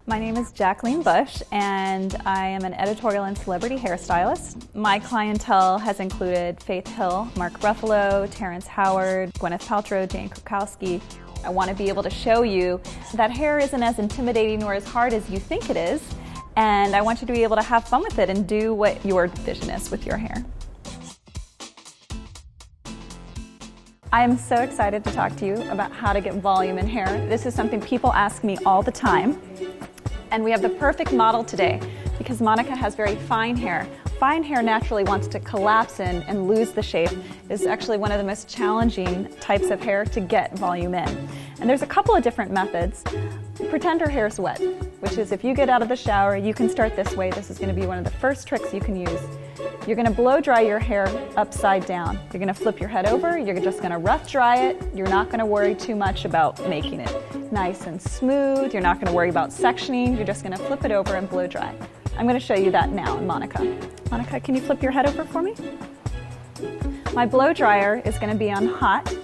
My name is Jacqueline Bush, and I am an editorial and celebrity hairstylist. My clientele has included Faith Hill, Mark Ruffalo, Terrence Howard, Gwyneth Paltrow, Jane Krakowski. I want to be able to show you that hair isn't as intimidating or as hard as you think it is, and I want you to be able to have fun with it and do what your vision is with your hair. I am so excited to talk to you about how to get volume in hair. This is something people ask me all the time. And we have the perfect model today because Monica has very fine hair. Fine hair naturally wants to collapse in and lose the shape. It's actually one of the most challenging types of hair to get volume in. And there's a couple of different methods. Pretend her hair is wet, which is if you get out of the shower, you can start this way. This is going to be one of the first tricks you can use. You're going to blow dry your hair upside down. You're going to flip your head over. You're just going to rough dry it. You're not going to worry too much about making it nice and smooth. You're not going to worry about sectioning. You're just going to flip it over and blow dry. I'm going to show you that now, Monica. Monica, can you flip your head over for me? My blow dryer is going to be on hot,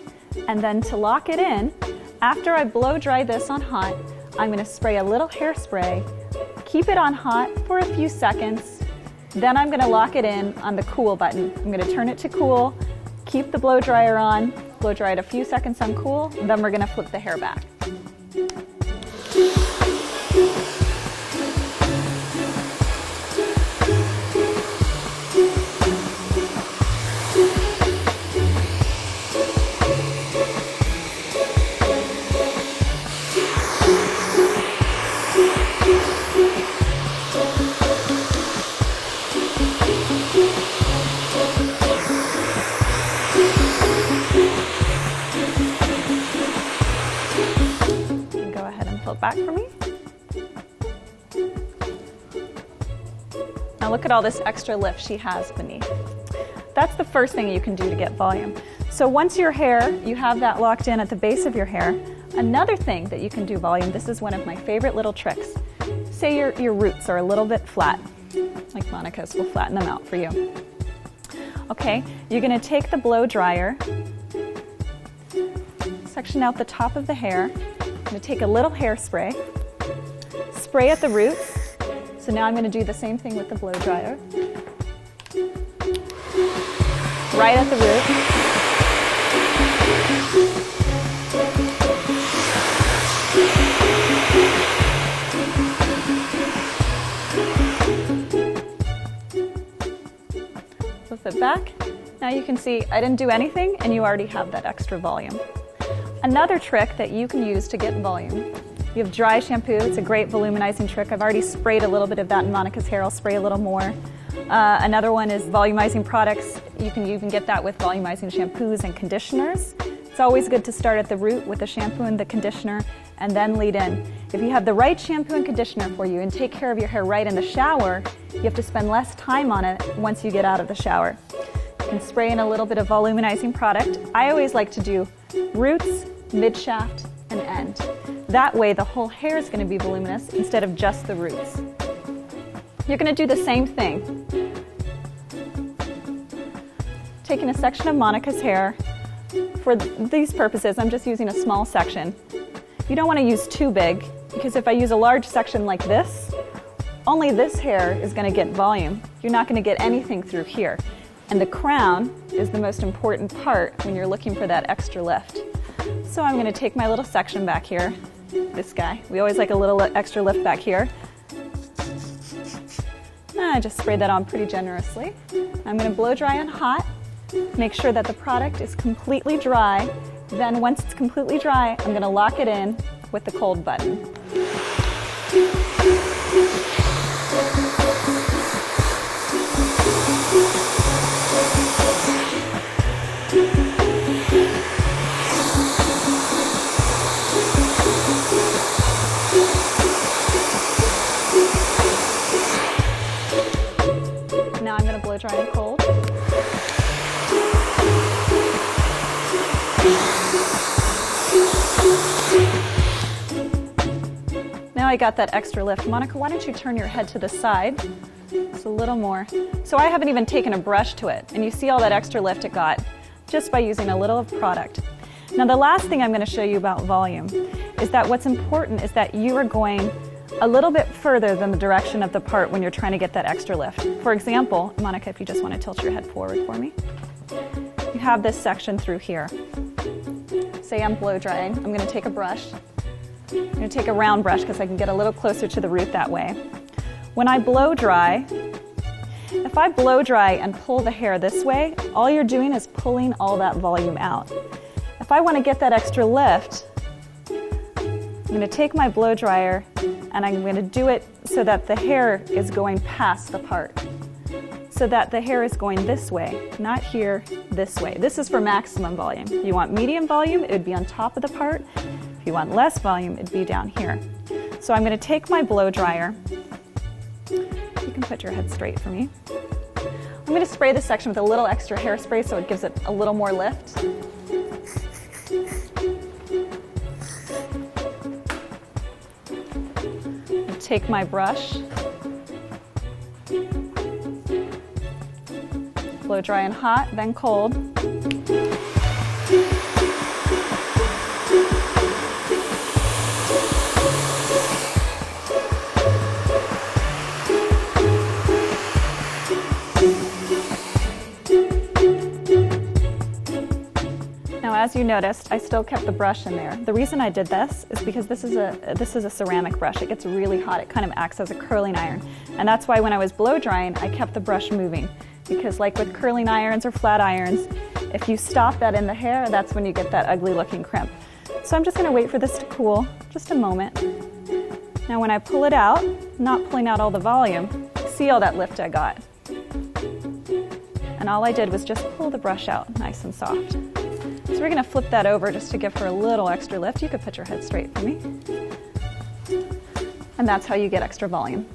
and then to lock it in, after I blow dry this on hot, I'm going to spray a little hairspray, keep it on hot for a few seconds, then I'm going to lock it in on the cool button. I'm going to turn it to cool, keep the blow dryer on, blow dry it a few seconds on cool, then we're going to flip the hair back. Back for me. Now look at all this extra lift she has beneath. That's the first thing you can do to get volume. So once your hair, you have that locked in at the base of your hair, another thing that you can do volume, this is one of my favorite little tricks. Say your roots are a little bit flat, like Monica's, we'll flatten them out for you. Okay, you're going to take the blow dryer, section out the top of the hair. I'm going to take a little hairspray, spray at the roots. So now I'm going to do the same thing with the blow dryer. Right at the root. Flip it back. Now you can see I didn't do anything and you already have that extra volume. Another trick that you can use to get volume, you have dry shampoo. It's a great volumizing trick. I've already sprayed a little bit of that in Monica's hair. I'll spray a little more. Another one is volumizing products. You can even get that with volumizing shampoos and conditioners. It's always good to start at the root with the shampoo and the conditioner and then lead in. If you have the right shampoo and conditioner for you and take care of your hair right in the shower, you have to spend less time on it once you get out of the shower. You can spray in a little bit of volumizing product. I always like to do roots, mid-shaft, and end. That way the whole hair is going to be voluminous instead of just the roots. You're going to do the same thing. Taking a section of Monica's hair, for these purposes I'm just using a small section. You don't want to use too big because if I use a large section like this, only this hair is going to get volume. You're not going to get anything through here. And the crown is the most important part when you're looking for that extra lift. So I'm going to take my little section back here, this guy. We always like a little extra lift back here. I just sprayed that on pretty generously. I'm going to blow dry on hot, make sure that the product is completely dry. Then once it's completely dry, I'm going to lock it in with the cold button. Now I'm going to blow dry and cold. Now I got that extra lift. Monica, why don't you turn your head to the side? Just a little more. So I haven't even taken a brush to it, and you see all that extra lift it got just by using a little of product. Now the last thing I'm going to show you about volume is that what's important is that you are going a little bit further than the direction of the part when you're trying to get that extra lift. For example, Monica, if you just want to tilt your head forward for me. You have this section through here. Say I'm blow drying. I'm going to take a brush. I'm going to take a round brush because I can get a little closer to the root that way. When I blow dry, if I blow dry and pull the hair this way, all you're doing is pulling all that volume out. If I want to get that extra lift, I'm going to take my blow dryer and I'm going to do it so that the hair is going past the part. So that the hair is going this way, not here, this way. This is for maximum volume. If you want medium volume, it would be on top of the part. If you want less volume, it'd be down here. So I'm going to take my blow dryer. You can put your head straight for me. I'm going to spray this section with a little extra hairspray so it gives it a little more lift. Take my brush, blow dry and hot, then cold. Now, as you noticed, I still kept the brush in there. The reason I did this is because this is a ceramic brush. It gets really hot. It kind of acts as a curling iron. And that's why when I was blow drying, I kept the brush moving. Because like with curling irons or flat irons, if you stop that in the hair, that's when you get that ugly looking crimp. So I'm just going to wait for this to cool, just a moment. Now when I pull it out, not pulling out all the volume, see all that lift I got. And all I did was just pull the brush out nice and soft. So we're going to flip that over just to give her a little extra lift. You could put your head straight for me. And that's how you get extra volume.